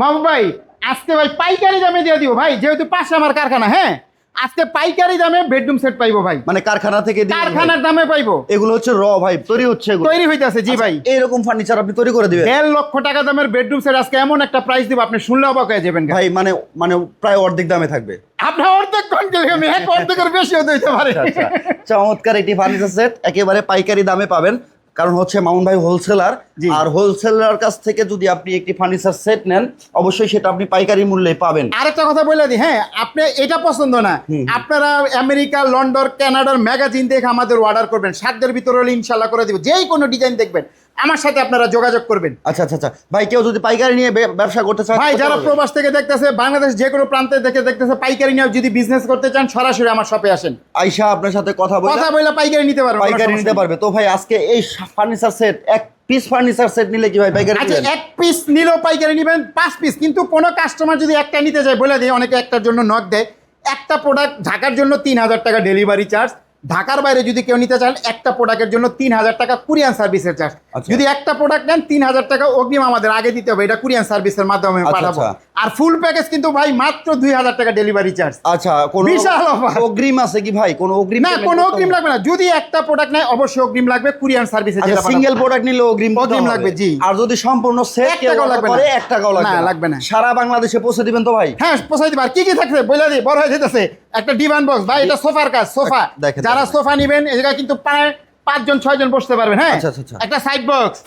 মাহবুব ভাই আজকে ভাই পাইকারি দামে দিয়ে দিব ভাই, যেহেতু পাশে আমার কারখানা। হ্যাঁ, আজকে পাইকারি দামে বেডরুম সেট পাইবো ভাই, মানে কারখানা থেকে দিবেন ভাই? কারখানার দামে পাইবো। এগুলো হচ্ছে র ভাই, তৈরি হচ্ছে এগুলো? তৈরি হইতাছে, জি ভাই। এরকম ফার্নিচার আপনি তৈরি করে দিবেন? 1.5 লক্ষ টাকা দামের বেডরুম সেট আজকে এমন একটা প্রাইস দিব, আপনি শুনলে অবাক হয়ে যাবেন ভাই। মানে মানে প্রায় অর্ধেক দামে থাকবে। আপনার অর্ধেক কন্টেল, আমি এক অর্ধেকের বেশি হতে পারে। আচ্ছা, চমৎকার একটি ফার্নিচার সেট একেবারে পাইকারি দামে পাবেন, কারণ হচ্ছে মামুন ভাই হোলসেলার। জি। আর হোলসেলার কাছ থেকে যদি আপনি একটি ফার্নিচার সেট নেন, অবশ্যই সেটা আপনি পাইকারি মূল্যে পাবেন। আরেকটা কথা বলে দিই, হ্যাঁ, আপনি এটা পছন্দ না, আপনারা আমেরিকা, লন্ডন, কানাডার ম্যাগাজিন দেখে আমাদের অর্ডার করবেন, সাধ্যের ভিতরে হলে ইনশাল্লাহ করে দিব। যেই কোনো ডিজাইন দেখবেন আমার সাথে আপনারা যোগাযোগ করবেন। আচ্ছা আচ্ছা আচ্ছা ভাই, কেউ যদি পাইকারি নিয়ে ব্যবসা করতে চান, ভাই যারা করতে প্রবাস থেকে দেখতেছে, বাংলাদেশ যে কোনো প্রান্তে থেকে দেখতেছে, পাইকারি নিয়ে যদি বিজনেস করতে চান সরাসরি আমার শপে আসেন, আইসা আপনার সাথে কথা বলে পাইকারি নিতে পারবেন, পাইকারি নিতে পারবে। তো ভাই আজকে এই ফার্নিচার সেট, এক পিস ফার্নিচার সেট নিলে কি ভাই পাইকারি আচ্ছা, দিবেন? এক পিস নিলেও পাইকারি নেবেন, 5 পিস। কিন্তু কোনো কাস্টমার যদি একটা নিতে চায়, বলে দিই, অনেকে একটার জন্য নক দেয়। একটা প্রোডাক্ট ঢাকার জন্য 3000 টাকা ডেলিভারি চার্জ, ঢাকার বাইরে যদি কেউ নিতে চান একটা প্রোডাক্টের জন্য 3000 টাকা কুরিয়ান সার্ভিসের চার্জ। আচ্ছা। যদি একটা প্রোডাক্ট নেন 3000 টাকা অগ্রিম আমাদের আগে দিতে হবে, এটা কুরিয়ান সার্ভিসের মাধ্যমে আচ্ছা, পাঠাবো। আচ্ছা। আর ফুল প্যাকেজ কিন্তু ভাই মাত্র 2000 টাকা ডেলিভারি চার্জ। আচ্ছা, কোনো বিশাল offer। অগ্রিম আছে কি ভাই? কোনো অগ্রিম না, কোনো অগ্রিম লাগবে না। যদি একটা প্রোডাক্ট নেয় অবশ্যই অগ্রিম লাগবে, কুরিয়ান সার্ভিসে যেটা পাঠাবো। সিঙ্গেল প্রোডাক্ট নিলে অগ্রিম অগ্রিম লাগবে, জি। আর যদি সম্পূর্ণ সেট 1 টাকাও লাগবে না। 1 টাকাও লাগবে না, না? লাগবে না। সারা বাংলাদেশে পৌঁছে দিবেন তো ভাই? হ্যাঁ, পৌঁছাই দিবার। কি কি থাকছে বলে দিই, বড় হয়ে যেতেছে। একটা ডিভান বক্স ভাই, এটা সোফার কাজ, সোফা। দেখেন, যারা দেখেন। সোফা নিবেন এই জায়গায় কিন্তু প্রায় 5 জন 6 জন বসতে পারবেন। হ্যাঁ, আচ্ছা, আচ্ছা, আচ্ছা। একটা সাইড বক্স,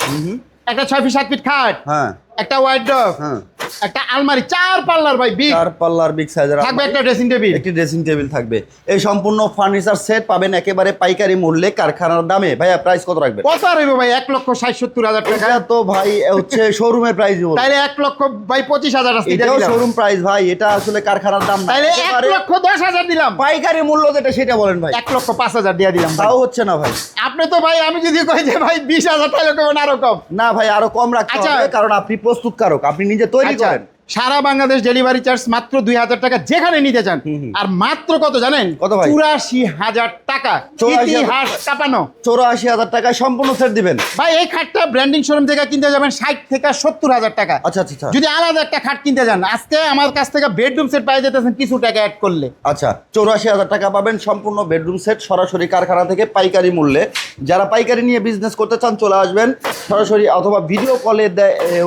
একটা 6 ফিট 7 ফিট খাট, হ্যাঁ একটা ওয়াইড ড্রপ, হ্যাঁ, একটা আলমারি 4 পাল্লার ভাই, বিগ 4 পাল্লার বিগ সাইজের থাকবে, একটা ড্রেসিং টেবিল। একটি ড্রেসিং টেবিল থাকবে। এই সম্পূর্ণ ফার্নিচার সেট পাবেন একেবারে পাইকারি মূল্যে, কারখানার দামে। ভাইয়া প্রাইস কত রাখবেন? কত রইব ভাই? 1,60,70,000 টাকা। এটা তো ভাই হচ্ছে শোরুমের প্রাইস বল। তাইলে 1 লক্ষ ভাই 25,000 আসছে, এটাও শোরুম প্রাইস ভাই, এটা আসলে কারখানার দাম না। তাইলে একেবারে 1,10,000 দিলাম। পাইকারি মূল্য যেটা সেটা বলেন ভাই। 1,05,000 দিয়ে দিলাম ভাই। তাও হচ্ছে না ভাই। আপনি তো ভাই, আমি যদি কই যে ভাই 20,000 তাহলে কেমন আরো কম? না ভাই, আরো কম রাখতে আচ্ছা। হবে, কারণ আপনি প্রস্তুতকারক, আপনি নিজে তৈরি আচ্ছা, করেন। সারা বাংলাদেশ ডেলিভারি চার্জ মাত্র 2000 টাকা, যেখানে নিতে চান। আর মাত্র কত জানেন? কত ভাই? 84,000 টাকা। 84,000 ইতিহাস কাঁপানো 84,000 টাকায় সম্পূর্ণ সেট দিবেন? ভাই, এই খাটটা ব্র্যান্ডিং শোরুম থেকে কিনতে যাবেন 60 থেকে 70,000 টাকা। আচ্ছা আচ্ছা আচ্ছা। যদি আলাদা একটা খাট কিনতে যান, আজকে আমার কাছ থেকে বেডরুম সেট পাই যেতেছেন কিছু টাকা অ্যাড করলে। আচ্ছা, 84,000 টাকা পাবেন সম্পূর্ণ বেডরুম সেট সরাসরি কারখানা থেকে পাইকারি মূল্যে। যারা পাইকারি নিয়ে বিজনেস করতে চান চলে আসবেন সরাসরি, অথবা ভিডিও কলে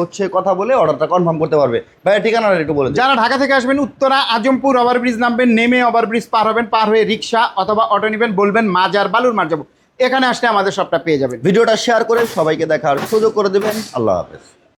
হচ্ছে কথা বলে অর্ডারটা কনফার্ম করতে পারবে। ভাইয়া ঠিকানাটা একটু বলে দিন। যারা ঢাকা থেকে আসবেন, উত্তরা আজমপুর ওভারব্রিজ নামবেন, নেমে ওভারব্রিজ পার হবেন, পার হয়ে রিক্সা অথবা অটো নেবেন, বলবেন মাজার বালুর মার যাবো, এখানে আসলে আমাদের সবটা পেয়ে যাবেন। ভিডিওটা শেয়ার করে সবাইকে দেখার সুযোগ করে দেবেন। আল্লাহ হাফেজ।